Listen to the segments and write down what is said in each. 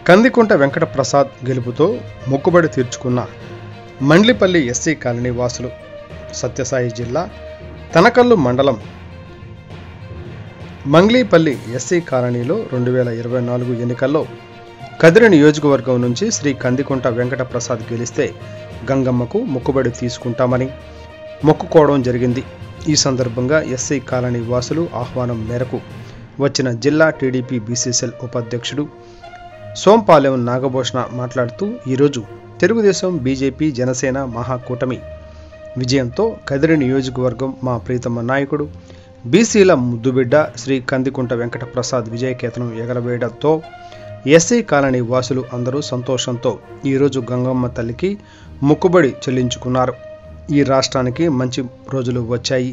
కందికుంట వెంకట ప్రసాద్ గెలుపుతో మొక్కుబడి తీర్చుకున్న మండ్లిపల్లి SC colony వాసులు. సత్యసాయి జిల్లా తనకల్లు మండలం మంగ్లీపల్లి ఎస్సీ కాలనీలో 2024 ఎన్నికల్లో కదిరి నియోజకవర్గం నుంచి శ్రీ కందికుంట వెంకట ప్రసాద్ గెలిస్తే గంగమ్మకు మొక్కుబడి తీసుకుంటామని మొక్కుకోవడం జరిగింది. ఈ సందర్భంగా ఎస్సీ కాలనీ వాసులు ఆహ్వానం మేరకు వచ్చిన జిల్లా టీడీపీ బీసీసీఎల్ ఉపాధ్యక్షుడు సోంపాలెం నాగభూషణ మాట్లాడుతూ ఈరోజు తెలుగుదేశం, బీజేపీ, జనసేన మహాకూటమి విజయంతో కదిరి నియోజకవర్గం మా ప్రీతమ నాయకుడు బీసీల ముద్దుబిడ్డ శ్రీ కందికుంట వెంకట ప్రసాద్ విజయకేతనం ఎగరవేయడంతో ఎస్సీ కాలనీ వాసులు అందరూ సంతోషంతో ఈరోజు గంగమ్మ తల్లికి మొక్కుబడి చెల్లించుకున్నారు. ఈ రాష్ట్రానికి మంచి రోజులు వచ్చాయి.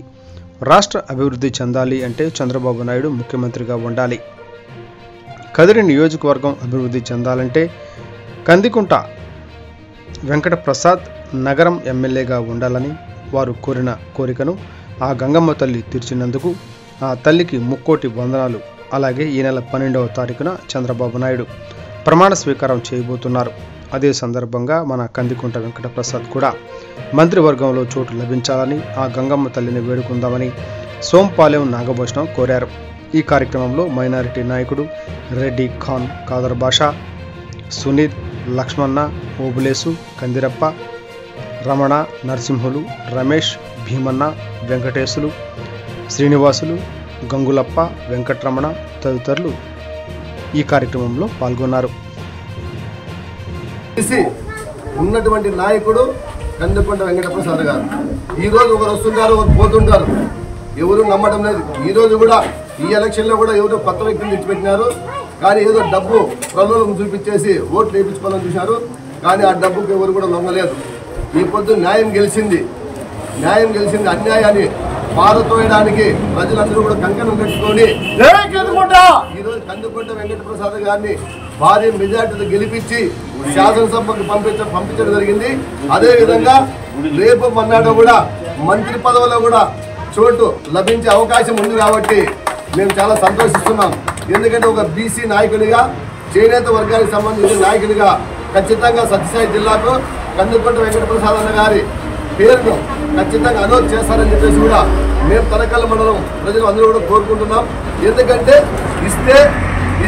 రాష్ట్ర అభివృద్ధి చెందాలి అంటే చంద్రబాబు నాయుడు ముఖ్యమంత్రిగా ఉండాలి. కదిరి నియోజకవర్గం అభివృద్ధి చెందాలంటే కందికుంట వెంకట ప్రసాద్ నగరం ఎమ్మెల్యేగా ఉండాలని వారు కోరిన కోరికను ఆ గంగమ్మ తల్లి తీర్చినందుకు ఆ తల్లికి ముక్కోటి వందనాలు. అలాగే ఈ నెల 12వ తారీఖున చంద్రబాబు నాయుడు ప్రమాణ స్వీకారం చేయబోతున్నారు. అదే సందర్భంగా మన కందికుంట వెంకట ప్రసాద్ కూడా మంత్రివర్గంలో చోటు లభించాలని ఆ గంగమ్మ తల్లిని వేడుకుందామని సోంపాలెం నాగభూషణం కోరారు. ఈ కార్యక్రమంలో మైనారిటీ నాయకుడు రెడ్డి ఖాన్, కాదర్ బాషా, సునీల్, లక్ష్మణ, ఓబులేసు, కందిరప్ప, రమణ, నరసింహులు, రమేష్, భీమన్న, వెంకటేశులు, శ్రీనివాసులు, గంగులప్ప, వెంకటరమణ తదితరులు ఈ కార్యక్రమంలో పాల్గొన్నారు. ఉన్నటువంటి నాయకుడు కందికుంట వెంకట ప్రసాద్ గారు ఈరోజు ఒకరు వస్తుంటారు, ఒకరు పోతుంటారు, ఎవరు నమ్మడం లేదు. ఈరోజు కూడా ఈ ఎలక్షన్లో కూడా ఎవరో కొత్త వ్యక్తులు తెచ్చిపెట్టినారు. కానీ ఏదో డబ్బు ప్రలోభం చూపించేసి ఓట్లు వేయించుకోవాలని చూశారు. కానీ ఆ డబ్బుకి ఎవరు కూడా లొంగలేదు. ఈ పొద్దు న్యాయం గెలిచింది. అన్యాయాన్ని పారతోయడానికి ప్రజలందరూ కూడా కంకణం కట్టుకొని ఈరోజు కందికుంట వెంకట ప్రసాద్ గారిని భారీ మెజార్టీతో గెలిపించి శాసనసభకు పంపించడం జరిగింది. అదేవిధంగా రేపు మన్నాడు కూడా మంత్రి పదవిలో కూడా చోటు లభించే అవకాశం ఉంది కాబట్టి మేము చాలా సంతోషిస్తున్నాం. ఎందుకంటే ఒక బీసీ నాయకుడిగా, చేనేత వర్గానికి సంబంధించిన నాయకుడిగా ఖచ్చితంగా సత్యసాయి జిల్లాకు కందికుంట వెంకట ప్రసాద్ అన్న గారి పేరును ఖచ్చితంగా అనౌన్స్ చేస్తారని చెప్పేసి కూడా మేము తనకల్లు మండలం ప్రజలు అందరూ కూడా కోరుకుంటున్నాం. ఎందుకంటే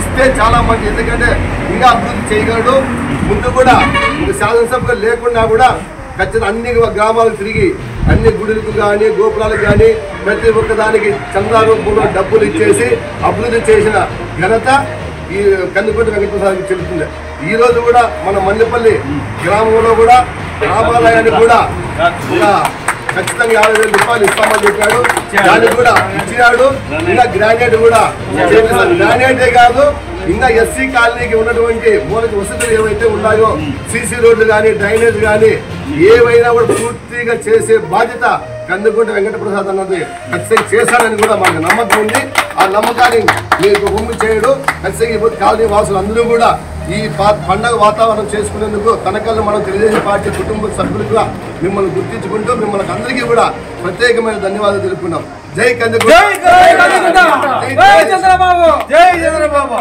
ఇస్తే చాలా మంది, ఎందుకంటే ఇంకా అభివృద్ధి చేయగలడు. ముందు కూడా శాసనసభ లేకుండా కూడా ఖచ్చితంగా అన్ని గ్రామాలకు తిరిగి అన్ని గుడులకు కానీ, గోపురాలకు కానీ ప్రతి ఒక్కదానికి చందా రూపంలో డబ్బులు ఇచ్చేసి అభివృద్ధి చేసిన ఘనత ఈ కందికుంట వెంకట ప్రసాద్కి చెల్లుతుంది. ఈ రోజు కూడా మన మండ్లిపల్లి గ్రామంలో కూడా రామాలయానికి కూడా ఖచ్చితంగా 50,000 రూపాయలు ఇస్తామని చెప్పాడు. దానికి కూడా ఇచ్చినాడు. ఇంకా గ్రానైట్ కూడా చేపిస్తాడు. గ్రానైటే కాదు, ఇంకా ఎస్సీ కాలనీకి ఉన్నటువంటి మూలక వసతులు ఏవైతే ఉన్నాయో, సీసీ రోడ్లు కానీ, డ్రైనేజ్ కానీ ఏవైనా కూడా పూర్తిగా చేసే బాధ్యత కందికుంట వెంకట ప్రసాద్ అన్నది ఖచ్చితంగా చేశాడని కూడా మాకు నమ్మకం ఉంది. ఆ నమ్మకాన్ని మీకు భూమి చేయడు. ఖచ్చితంగా ఇప్పుడు కాలనీ వాసులు అందరూ కూడా ఈ పండగ వాతావరణం చేసుకునేందుకు తనకల్లు మనం తెలుగుదేశం పార్టీ కుటుంబ సభ్యులుగా మిమ్మల్ని గుర్తించుకుంటూ మిమ్మల్ని అందరికీ కూడా ప్రత్యేకమైన ధన్యవాదాలు తెలుపుకున్నాం. జై కందికుంట, జై చంద్రబాబు, జై చంద్రబాబు.